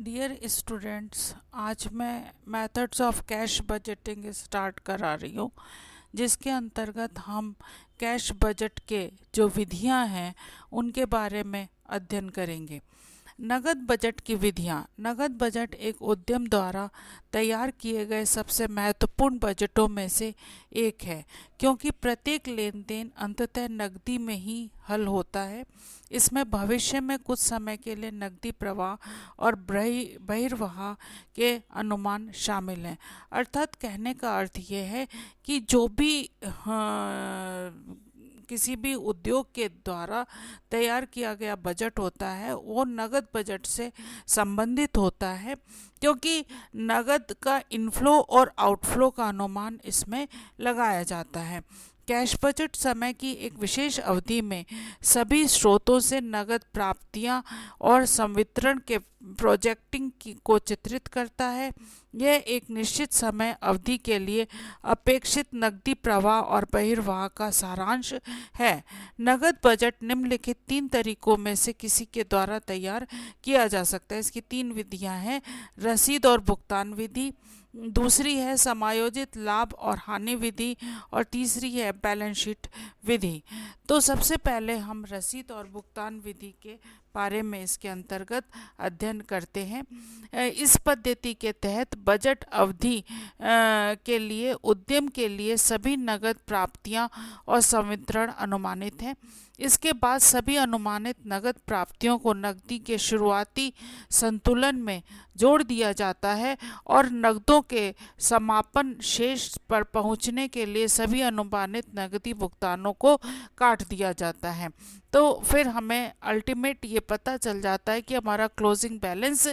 Dear students, आज मैं methods of cash budgeting start करा रही हूँ, जिसके अंतर्गत हम कैश बजट के जो विधियाँ हैं उनके बारे में अध्ययन करेंगे। नगद बजट की विधियाँ। नगद बजट एक उद्यम द्वारा तैयार किए गए सबसे महत्वपूर्ण बजटों में से एक है, क्योंकि प्रत्येक लेन देन अंततः नकदी में ही हल होता है। इसमें भविष्य में कुछ समय के लिए नकदी प्रवाह और बहिर्वाह के अनुमान शामिल हैं। अर्थात कहने का अर्थ ये है कि जो भी किसी भी उद्योग के द्वारा तैयार किया गया बजट होता है वो नगद बजट से संबंधित होता है, क्योंकि नगद का इनफ्लो और आउटफ्लो का अनुमान इसमें लगाया जाता है। कैश बजट समय की एक विशेष अवधि में सभी स्रोतों से नगद प्राप्तियां और संवितरण के प्रोजेक्टिंग को चित्रित करता है। यह एक निश्चित समय अवधि के लिए अपेक्षित नकदी प्रवाह और बहिर्वाह का सारांश है। नगद बजट निम्नलिखित 3 तरीकों में से किसी के द्वारा तैयार किया जा सकता है। इसकी 3 विधियां हैं। रसीद और भुगतान विधि, दूसरी है समायोजित लाभ और हानि विधि, और तीसरी है बैलेंस शीट विधि। तो सबसे पहले हम रसीद और भुगतान विधि के बारे में इसके अंतर्गत अध्ययन करते हैं। इस पद्धति के तहत बजट अवधि के लिए उद्यम के लिए सभी नगद प्राप्तियां और संवितरण अनुमानित हैं। इसके बाद सभी अनुमानित नगद प्राप्तियों को नकदी के शुरुआती संतुलन में जोड़ दिया जाता है और नकदों के समापन शेष पर पहुंचने के लिए सभी अनुमानित नकदी भुगतानों को काट दिया जाता है। तो फिर हमें अल्टीमेट ये पता चल जाता है कि हमारा क्लोजिंग बैलेंस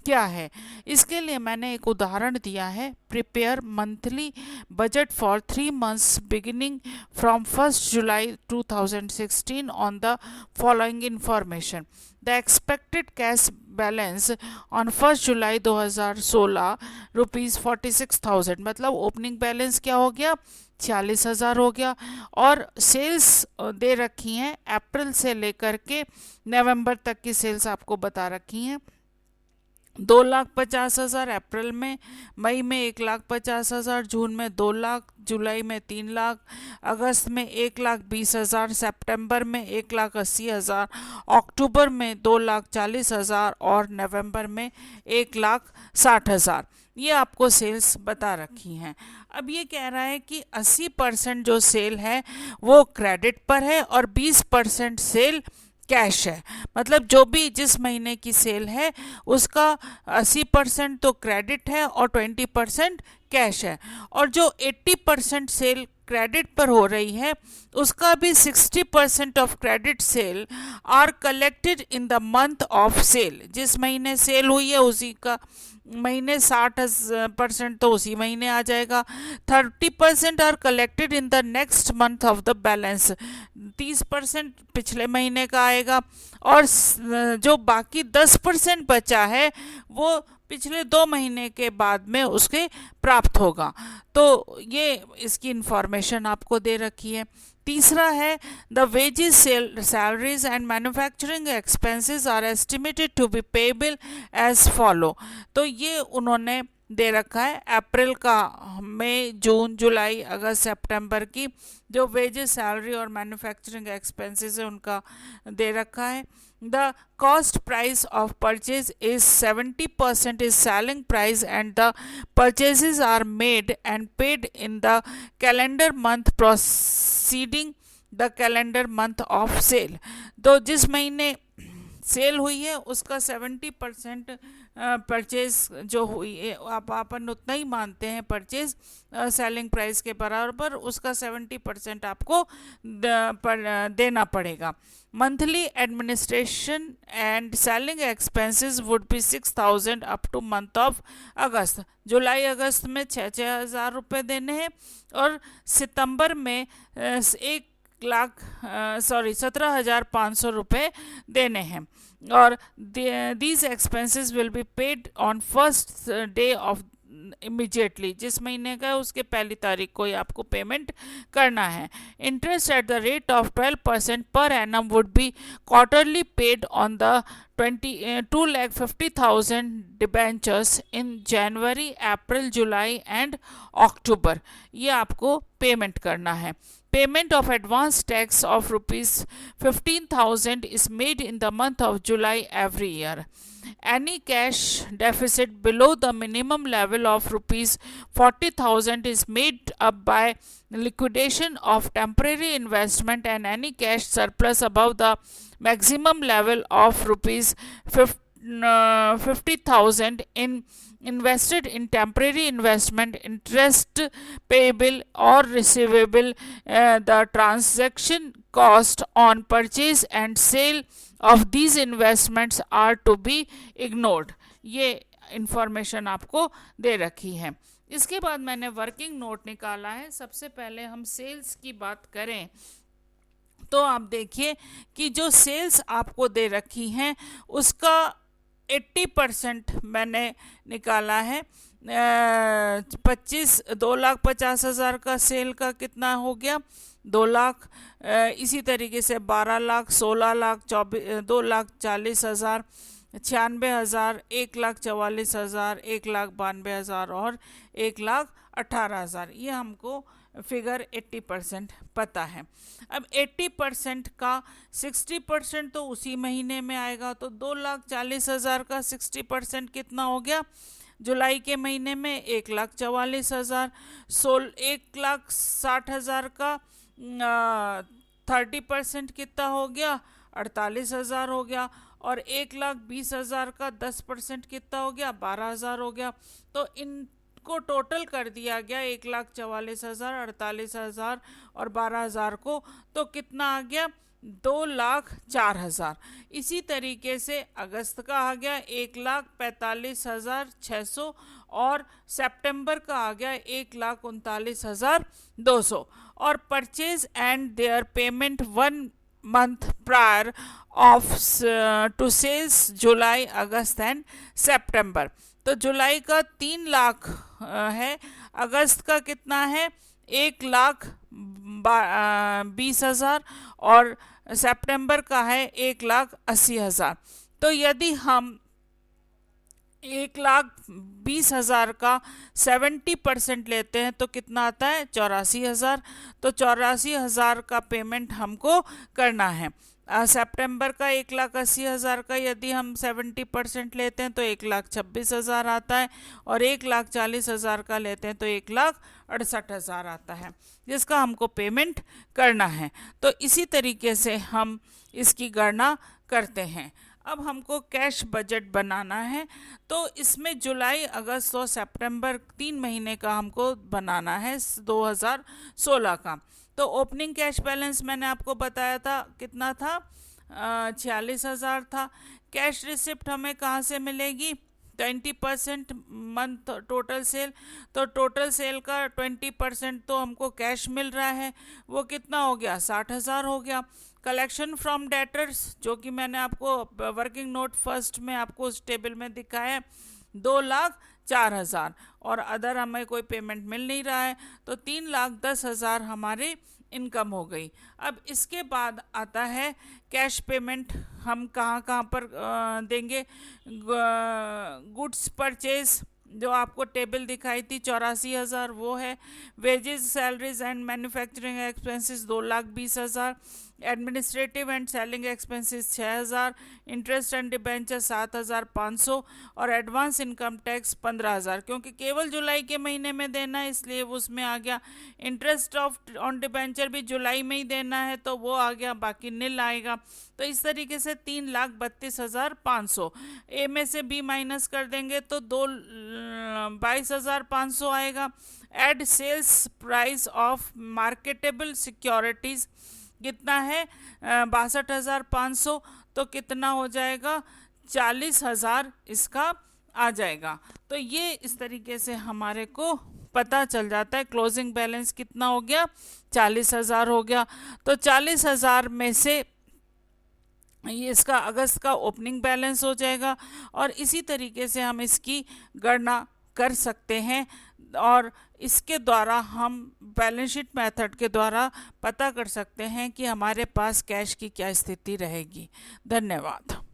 क्या है। इसके लिए मैंने एक उदाहरण दिया है। Prepare monthly budget for 3 months beginning from 1st July 2016 on the following information. The expected cash balance on 1st July 2016 ₹46,000, मतलब ओपनिंग बैलेंस क्या हो गया, 46,000 हो गया। और सेल्स दे रखी हैं, अप्रैल से लेकर के नवंबर तक की सेल्स आपको बता रखी हैं। 2,50,000 अप्रैल में, मई में 1,50,000, जून में 2 लाख, जुलाई में 3 लाख, अगस्त में 1,20,000, सितंबर में 1,80,000, अक्टूबर में 2,40,000 और नवंबर में 1,60,000। ये आपको सेल्स बता रखी हैं। अब ये कह रहा है कि 80% जो सेल है वो क्रेडिट पर है और 20% सेल कैश है। मतलब जो भी जिस महीने की सेल है उसका 80% तो क्रेडिट है और 20% कैश है। और जो 80% सेल क्रेडिट पर हो रही है उसका भी 60% of credit sale are collected in the month of sale. जिस महीने सेल हुई है उसी का महीने 60% तो उसी महीने आ जाएगा। 30% are collected in the next month of the balance, 30% पिछले महीने का आएगा। और जो बाकी 10% बचा है वो पिछले 2 महीने के बाद में उसके प्राप्त होगा। तो ये इसकी इंफॉर्मेशन आपको दे रखी है। तीसरा है the wages, salaries and manufacturing expenses are estimated to be payable as follow. तो ये उन्होंने दे रखा है अप्रैल का, मई, जून, जुलाई, अगस्त, सितंबर की जो वेजेस, सैलरी और मैन्युफैक्चरिंग एक्सपेंसेस है उनका दे रखा है। The cost price of purchase is 70% is selling price and the purchases are made and paid in the calendar month preceding the calendar month of sale। तो जिस महीने सेल हुई है उसका 70% परचेज जो हुई है, आप अपन उतना ही मानते हैं परचेज सेलिंग प्राइस के बराबर, उसका 70% आपको देना पड़ेगा। Monthly administration and selling expenses would be 6,000 up to month of August. जुलाई अगस्त में 6,000 रुपये देने हैं और सितंबर में 17,500 रुपये देने हैं। और these expenses will be paid on first day of immediately, जिस महीने का है उसके पहली तारीख को ही आपको पेमेंट करना है। Interest at the rate of 12% per annum would be quarterly paid on the 2,50,000 debentures in January, April, July and October. ये आपको पेमेंट करना है। Payment of advance tax of ₹15,000 is made in the month of July every year. Any cash deficit below the minimum level of ₹40,000 is made up by liquidation of temporary investment, and any cash surplus above the maximum level of ₹50,000 invested in temporary investment, interest payable or receivable, the transaction cost on purchase and sale of these investments are to be ignored. ये information आपको दे रखी है। इसके बाद मैंने working note निकाला है। सबसे पहले हम सेल्स की बात करें तो आप देखिए कि जो सेल्स आपको दे रखी हैं उसका 80% मैंने निकाला है। 2,50,000 का सेल का कितना हो गया, 2 लाख। इसी तरीके से 12 लाख, 16 लाख, 2,40,000, 96,000, 1,44,000, 1,92,000 और 1,18,000। ये हमको फिगर 80% पता है। अब 80% का 60% तो उसी महीने में आएगा, तो 2,40,000 का 60% कितना हो गया, जुलाई के महीने में 1,44,000। 1,60,000 का 30% कितना हो गया, 48,000 हो गया। और 1,20,000 का 10% कितना हो गया, 12,000 हो गया। तो इनको टोटल कर दिया गया 1,44,000, 48,000 और 12,000 को, तो कितना आ गया, 2,04,000। इसी तरीके से अगस्त का आ गया 1,45,600 और सितंबर का आ गया 1,39,200। और purchase and their payment 1 month prior of to sales July, August and September. तो जुलाई का 3 लाख है, अगस्त का कितना है 1,20,000 और सितंबर का है 1,80,000। तो यदि हम 1,20,000 का 70% लेते हैं तो कितना आता है, 84,000। तो 84,000 का पेमेंट हमको करना है। सितंबर का 1,80,000 का यदि हम 70% लेते हैं तो 1,26,000 आता है, और 1,40,000 का लेते हैं तो 1,68,000 आता है, जिसका हमको पेमेंट करना है। तो इसी तरीके से हम इसकी गणना करते हैं। अब हमको कैश बजट बनाना है, तो इसमें जुलाई, अगस्त और सितंबर 3 महीने का हमको बनाना है 2016 का। तो ओपनिंग कैश बैलेंस मैंने आपको बताया था कितना था, 46,000 था। कैश रिसिप्ट हमें कहाँ से मिलेगी, 20% मंथ टोटल सेल। तो टोटल सेल का 20% तो हमको कैश मिल रहा है, वो कितना हो गया, 60,000 हो गया। कलेक्शन फ्रॉम डेटर्स, जो कि मैंने आपको वर्किंग नोट फर्स्ट में आपको उस टेबल में दिखाया, 2,04,000। और अदर हमें कोई पेमेंट मिल नहीं रहा है, तो 3,10,000 हमारी इनकम हो गई। अब इसके बाद आता है कैश पेमेंट हम कहाँ कहाँ पर देंगे। गुड्स परचेज जो आपको टेबल दिखाई थी 84,000 वो है। Wages, salaries and manufacturing expenses 2,20,000। Administrative and selling expenses 6,000। Interest and debenture 7,500 और एडवांस इनकम टैक्स 15,000। क्योंकि केवल जुलाई के महीने में देना है इसलिए उसमें आ गया। इंटरेस्ट ऑन डिबेंचर भी जुलाई में ही देना है तो वो आ गया, बाकी नील आएगा। तो इस तरीके से 3,32,500। ए में से बी माइनस कर देंगे तो 22,500 आएगा। Add sales price of marketable securities कितना है, 62,500। तो कितना हो जाएगा, 40,000 इसका आ जाएगा। तो ये इस तरीके से हमारे को पता चल जाता है। क्लोजिंग बैलेंस कितना हो गया, 40,000 हो गया। तो 40,000 में से ये इसका अगस्त का ओपनिंग बैलेंस हो जाएगा, और इसी तरीके से हम इसकी गणना कर सकते हैं। और इसके द्वारा हम बैलेंस शीट मेथड के द्वारा पता कर सकते हैं कि हमारे पास कैश की क्या स्थिति रहेगी। धन्यवाद।